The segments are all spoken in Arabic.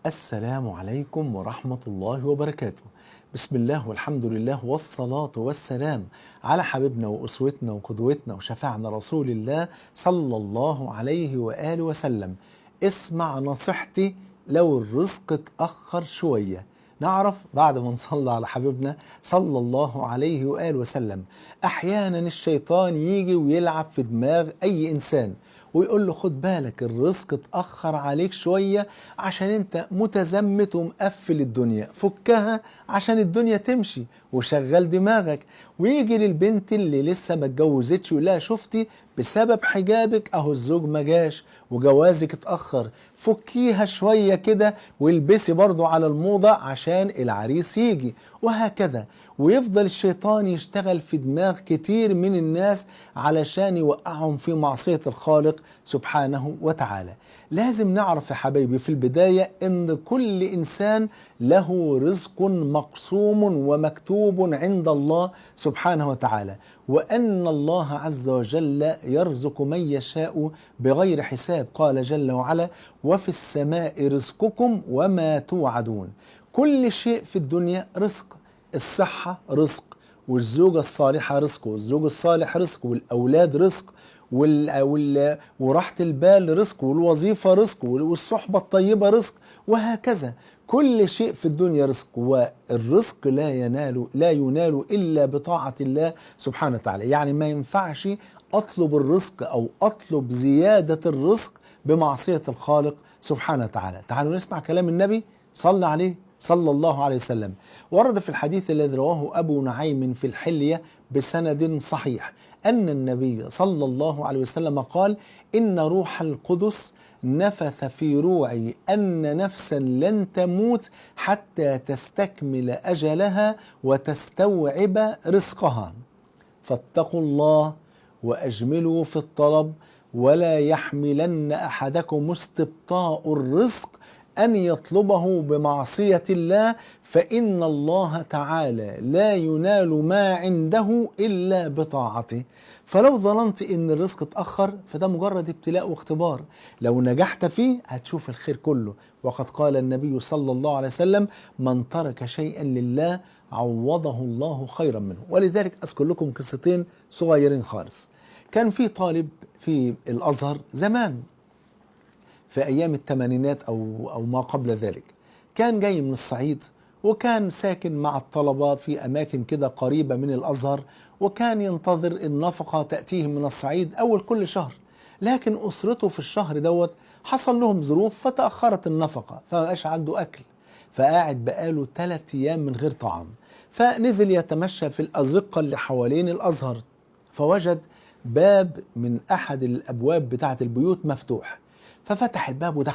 السلام عليكم ورحمة الله وبركاته. بسم الله والحمد لله والصلاة والسلام على حبيبنا وأسوتنا وقدوتنا وشفاعنا رسول الله صلى الله عليه وآله وسلم. اسمع نصيحتي لو الرزق اتأخر شوية. نعرف بعد ما نصلي على حبيبنا صلى الله عليه وآله وسلم، أحيانا الشيطان يجي ويلعب في دماغ أي إنسان ويقول له خد بالك الرزق اتأخر عليك شوية عشان انت متزمت ومقفل الدنيا، فكها عشان الدنيا تمشي وشغل دماغك. ويجي للبنت اللي لسه ما اتجوزتش يقول لها شفتي بسبب حجابك اهو الزوج ما جاش وجوازك اتأخر، فكيها شوية كده والبسي برضو على الموضة عشان العريس يجي، وهكذا. ويفضل الشيطان يشتغل في دماغ كتير من الناس علشان يوقعهم في معصية الخالق سبحانه وتعالى. لازم نعرف يا حبايبي في البداية ان كل انسان له رزق مقسوم ومكتوب عند الله سبحانه وتعالى، وان الله عز وجل يرزق من يشاء بغير حساب. قال جل وعلا: وفي السماء رزقكم وما توعدون. كل شيء في الدنيا رزق. الصحة رزق، والزوجة الصالحة رزق، والزوج الصالح رزق، والأولاد رزق، وراحة البال رزق، والوظيفة رزق، والصحبة الطيبة رزق، وهكذا. كل شيء في الدنيا رزق، والرزق لا ينال إلا بطاعة الله سبحانه وتعالى. يعني ما ينفعش أطلب الرزق أو أطلب زيادة الرزق بمعصية الخالق سبحانه وتعالى. تعالوا نسمع كلام النبي صلى عليه صلى الله عليه وسلم. ورد في الحديث الذي رواه أبو نعيم في الحلية بسند صحيح أن النبي صلى الله عليه وسلم قال: إن روح القدس نفث في روعي أن نفسا لن تموت حتى تستكمل أجلها وتستوعب رزقها، فاتقوا الله وأجملوا في الطلب، ولا يحملن أحدكم استبطاء الرزق أن يطلبه بمعصية الله، فإن الله تعالى لا ينال ما عنده إلا بطاعته. فلو ظننت إن الرزق اتأخر فده مجرد ابتلاء واختبار، لو نجحت فيه هتشوف الخير كله. وقد قال النبي صلى الله عليه وسلم: من ترك شيئا لله عوضه الله خيرا منه. ولذلك أذكر لكم قصتين صغيرين خالص. كان في طالب في الأزهر زمان في أيام الثمانينات أو ما قبل ذلك، كان جاي من الصعيد وكان ساكن مع الطلبة في أماكن كده قريبة من الأزهر، وكان ينتظر النفقة تأتيه من الصعيد أول كل شهر. لكن أسرته في الشهر دوت حصل لهم ظروف فتأخرت النفقة فما بقاش عنده أكل، فقاعد بقاله 3 أيام من غير طعام. فنزل يتمشى في الأزقة اللي حوالين الأزهر، فوجد باب من أحد الأبواب بتاعة البيوت مفتوح، ففتح الباب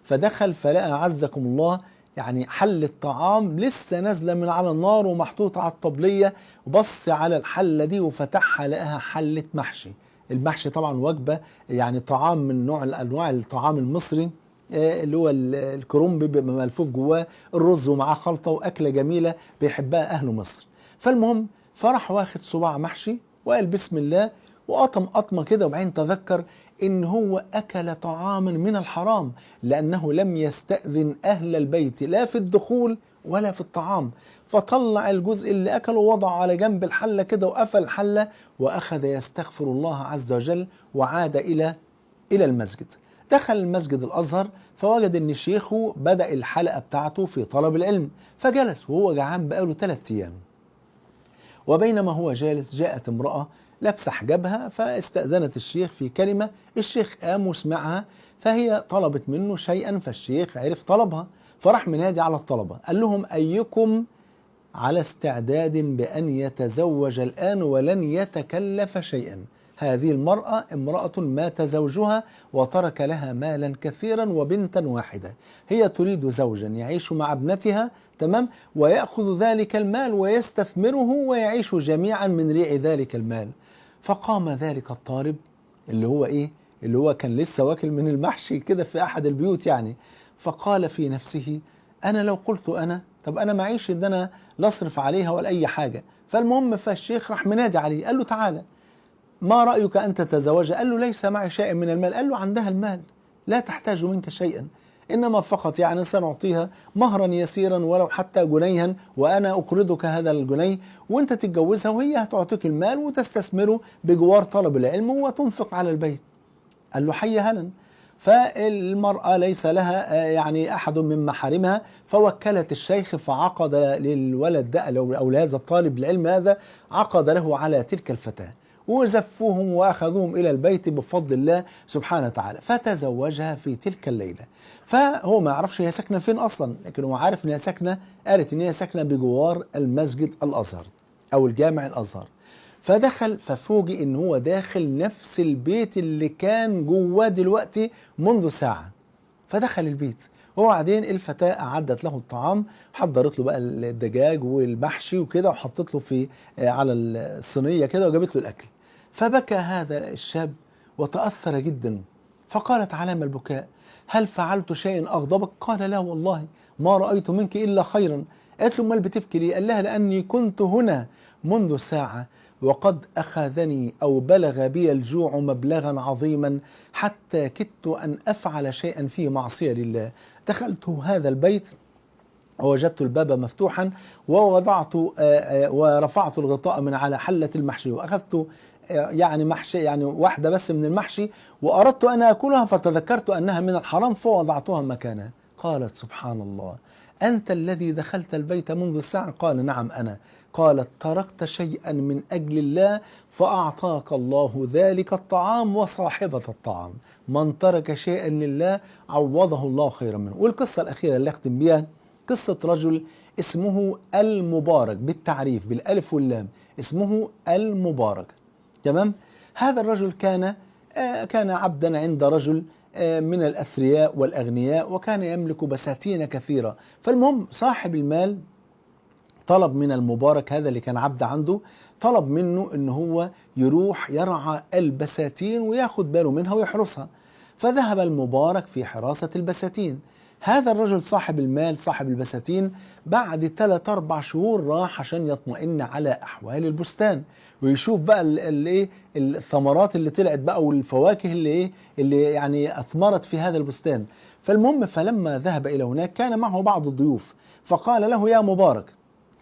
فدخل فلقى عزكم الله يعني حلة طعام لسه نازلة من على النار ومحطوطة على الطبلية، وبص على الحلة دي وفتحها لقاها حلة محشي. المحشي طبعا وجبة يعني طعام من أنواع الطعام المصري، اللي هو الكرنب بيبقى ملفوف جواه الرز ومعاه خلطة، وأكلة جميلة بيحبها أهل مصر. فالمهم فرح واخد صباع محشي وقال بسم الله وقطم قطمة كده، وبعدين تذكر إن هو أكل طعاما من الحرام لأنه لم يستأذن أهل البيت لا في الدخول ولا في الطعام. فطلع الجزء اللي أكله ووضعه على جنب الحلة كده وقفل الحلة وأخذ يستغفر الله عز وجل، وعاد إلى المسجد. دخل المسجد الأزهر فوجد أن شيخه بدأ الحلقة بتاعته في طلب العلم، فجلس وهو جعان بقاله 3 أيام. وبينما هو جالس جاءت امرأة لابسة حجابها فاستأذنت الشيخ في كلمة، الشيخ قام وسمعها، فهي طلبت منه شيئا فالشيخ عرف طلبها، فراح منادي على الطلبة قال لهم: أيكم على استعداد بأن يتزوج الآن ولن يتكلف شيئا؟ هذه المرأة امرأة مات زوجها وترك لها مالا كثيرا وبنتا واحدة، هي تريد زوجا يعيش مع ابنتها، تمام، ويأخذ ذلك المال ويستثمره ويعيش جميعا من ريع ذلك المال. فقام ذلك الطالب اللي هو كان لسه واكل من المحشي كده في أحد البيوت يعني، فقال في نفسه: أنا لو قلت طب أنا معيش إن أنا لا أصرف عليها ولا أي حاجة. فالمهم فالشيخ راح منادي عليه قال له: تعالى، ما رأيك أن تتزوجها؟ قال له: ليس معي شيء من المال. قال له: عندها المال لا تحتاج منك شيئا. إنما فقط يعني سنعطيها مهرا يسيرا ولو حتى جنيها، وأنا أقرضك هذا الجنيه وأنت تتجوزها وهي هتعطيك المال وتستثمره بجوار طلب العلم وتنفق على البيت. قال له حي هلا. فالمرأة ليس لها يعني أحد من محارمها، فوكلت الشيخ فعقد للولد ده أو لهذا الطالب العلم هذا، عقد له على تلك الفتاة وزفوهم وأخذوهم إلى البيت بفضل الله سبحانه وتعالى، فتزوجها في تلك الليلة. فهو ما يعرفش هي ساكنة فين أصلا، لكن هو عارف إن هي ساكنة، قالت إن هي ساكنة بجوار المسجد الأزهر أو الجامع الأزهر. فدخل ففوجئ ان هو داخل نفس البيت اللي كان جواه دلوقتي منذ ساعة. فدخل البيت وبعدين الفتاة أعدت له الطعام، حضرت له بقى الدجاج والمحشي وكده، وحطت له في على الصينية كده وجابت له الأكل. فبكى هذا الشاب وتأثر جدا، فقالت على ما البكاء؟ هل فعلت شيئا أغضبك؟ قال لا والله ما رأيت منك إلا خيرا. قالت له امال بتبكي ليه؟ قال لها لأني كنت هنا منذ ساعة وقد أخذني أو بلغ بي الجوع مبلغا عظيما حتى كدت أن أفعل شيئا فيه معصية لله. دخلت هذا البيت ووجدت الباب مفتوحا ووضعت ورفعت الغطاء من على حلة المحشي وأخذت يعني محشي يعني واحدة بس من المحشي وأردت أن أكلها فتذكرت أنها من الحرام فوضعتها مكانها. قالت سبحان الله أنت الذي دخلت البيت منذ الساعة؟ قال نعم أنا. قالت تركت شيئا من أجل الله فأعطاك الله ذلك الطعام وصاحبة الطعام، من ترك شيئا لله عوضه الله خيرا منه. والقصة الأخيرة اللي أختم بها قصة رجل اسمه المبارك، بالتعريف بالألف واللام اسمه المبارك. تمام. هذا الرجل كان عبدا عند رجل من الأثرياء والأغنياء، وكان يملك بساتين كثيرة. فالمهم صاحب المال طلب من المبارك هذا اللي كان عبد عنده، طلب منه ان هو يروح يرعى البساتين وياخد باله منها ويحرسها. فذهب المبارك في حراسة البساتين. هذا الرجل صاحب المال صاحب البساتين بعد 3-4 شهور راح عشان يطمئن على أحوال البستان ويشوف بقى الثمرات اللي طلعت بقى والفواكه اللي يعني أثمرت في هذا البستان. فالمهم فلما ذهب إلى هناك كان معه بعض الضيوف، فقال له يا مبارك.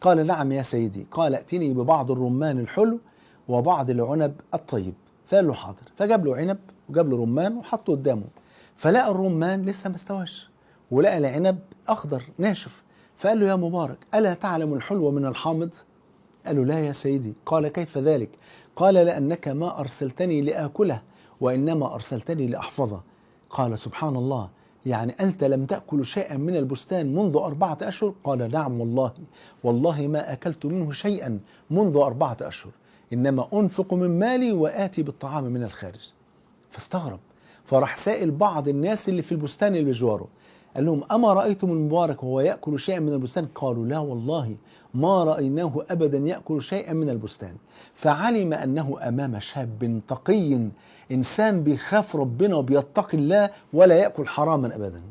قال نعم يا سيدي. قال ائتني ببعض الرمان الحلو وبعض العنب الطيب. فقال له حاضر. فجاب له عنب وجاب له رمان وحطه قدامه، فلقى الرمان لسه ما استواش ولقى العنب أخضر ناشف. فقال له يا مبارك ألا تعلم الحلو من الحامض؟ قال له لا يا سيدي. قال كيف ذلك؟ قال لأنك ما أرسلتني لآكله وإنما أرسلتني لأحفظه. قال سبحان الله، يعني أنت لم تأكل شيئا من البستان منذ 4 أشهر؟ قال نعم والله، والله ما أكلت منه شيئا منذ 4 أشهر، إنما أنفق من مالي وآتي بالطعام من الخارج. فاستغرب، فراح سائل بعض الناس اللي في البستان اللي بجواره، قال لهم أما رأيتم المبارك وهو يأكل شيئا من البستان؟ قالوا لا والله ما رأيناه أبدا يأكل شيئا من البستان. فعلم أنه أمام شاب تقي، إنسان بيخاف ربنا وبيتقي الله ولا يأكل حراما أبدا،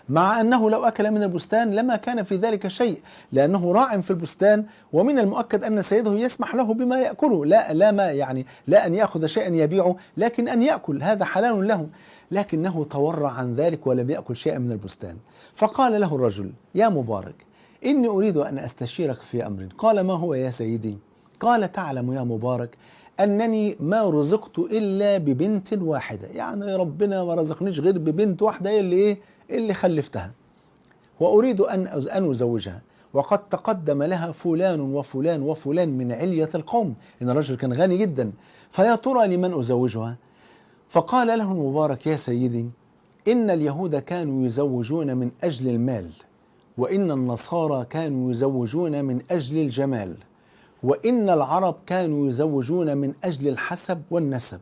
مع أنه لو أكل من البستان لما كان في ذلك شيء، لأنه راع في البستان ومن المؤكد أن سيده يسمح له بما يأكله، لا ما يعني لا أن يأخذ شيئا يبيعه، لكن أن يأكل هذا حلال له، لكنه تورع عن ذلك ولم يأكل شيئا من البستان. فقال له الرجل يا مبارك إني أريد أن أستشيرك في أمر. قال ما هو يا سيدي؟ قال تعلم يا مبارك أنني ما رزقت إلا ببنت واحدة، يعني ربنا ما رزقنيش غير ببنت واحدة اللي خلفتها، وأريد أن أزوجها، وقد تقدم لها فلان وفلان وفلان من علية القوم، إن الرجل كان غني جدا، فيا ترى لمن أزوجها؟ فقال له المبارك يا سيدي إن اليهود كانوا يزوجون من أجل المال، وإن النصارى كانوا يزوجون من أجل الجمال، وإن العرب كانوا يزوجون من أجل الحسب والنسب،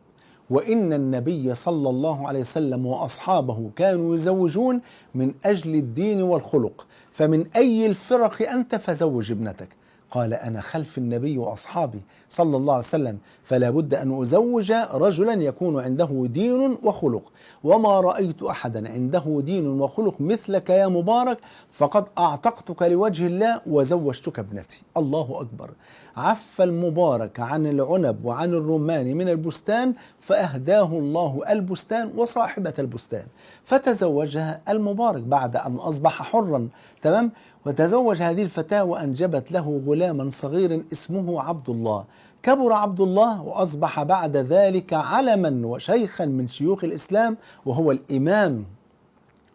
وإن النبي صلى الله عليه وسلم وأصحابه كانوا يزوجون من أجل الدين والخلق، فمن أي الفرق أنت فزوج ابنتك. قال أنا خلف النبي وأصحابي صلى الله عليه وسلم، فلا بد أن أزوج رجلا يكون عنده دين وخلق، وما رأيت أحدا عنده دين وخلق مثلك يا مبارك، فقد أعتقتك لوجه الله وزوجتك ابنتي. الله أكبر. عف المبارك عن العنب وعن الرمان من البستان، فأهداه الله البستان وصاحبة البستان، فتزوجها المبارك بعد أن أصبح حرا. تمام. وتزوج هذه الفتاة وأنجبت له غلاما صغيرا اسمه عبد الله. كبر عبد الله وأصبح بعد ذلك علما وشيخا من شيوخ الإسلام، وهو الإمام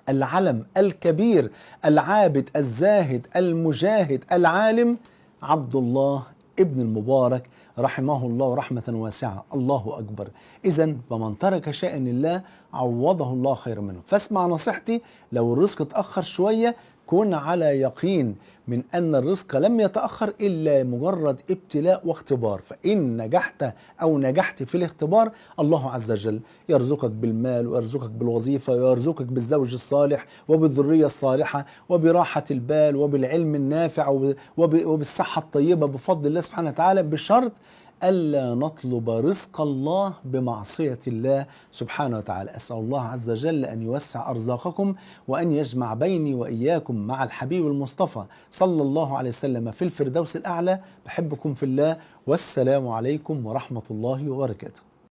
العلم الكبير العابد الزاهد المجاهد العالم عبد الله ابن المبارك رحمه الله رحمة واسعة. الله أكبر. إذن فمن ترك شيئا لله عوضه الله خيرا منه. فاسمع نصيحتي، لو الرزق اتأخر شوية كن على يقين من أن الرزق لم يتأخر إلا مجرد ابتلاء واختبار، فإن نجحت أو نجحت في الاختبار الله عز وجل يرزقك بالمال ويرزقك بالوظيفة ويرزقك بالزوج الصالح وبالذرية الصالحة وبراحة البال وبالعلم النافع وبالصحة الطيبة بفضل الله سبحانه وتعالى، بشرط ألا نطلب رزق الله بمعصية الله سبحانه وتعالى. أسأل الله عز وجل أن يوسع أرزاقكم وأن يجمع بيني وإياكم مع الحبيب المصطفى صلى الله عليه وسلم في الفردوس الأعلى. بحبكم في الله، والسلام عليكم ورحمة الله وبركاته.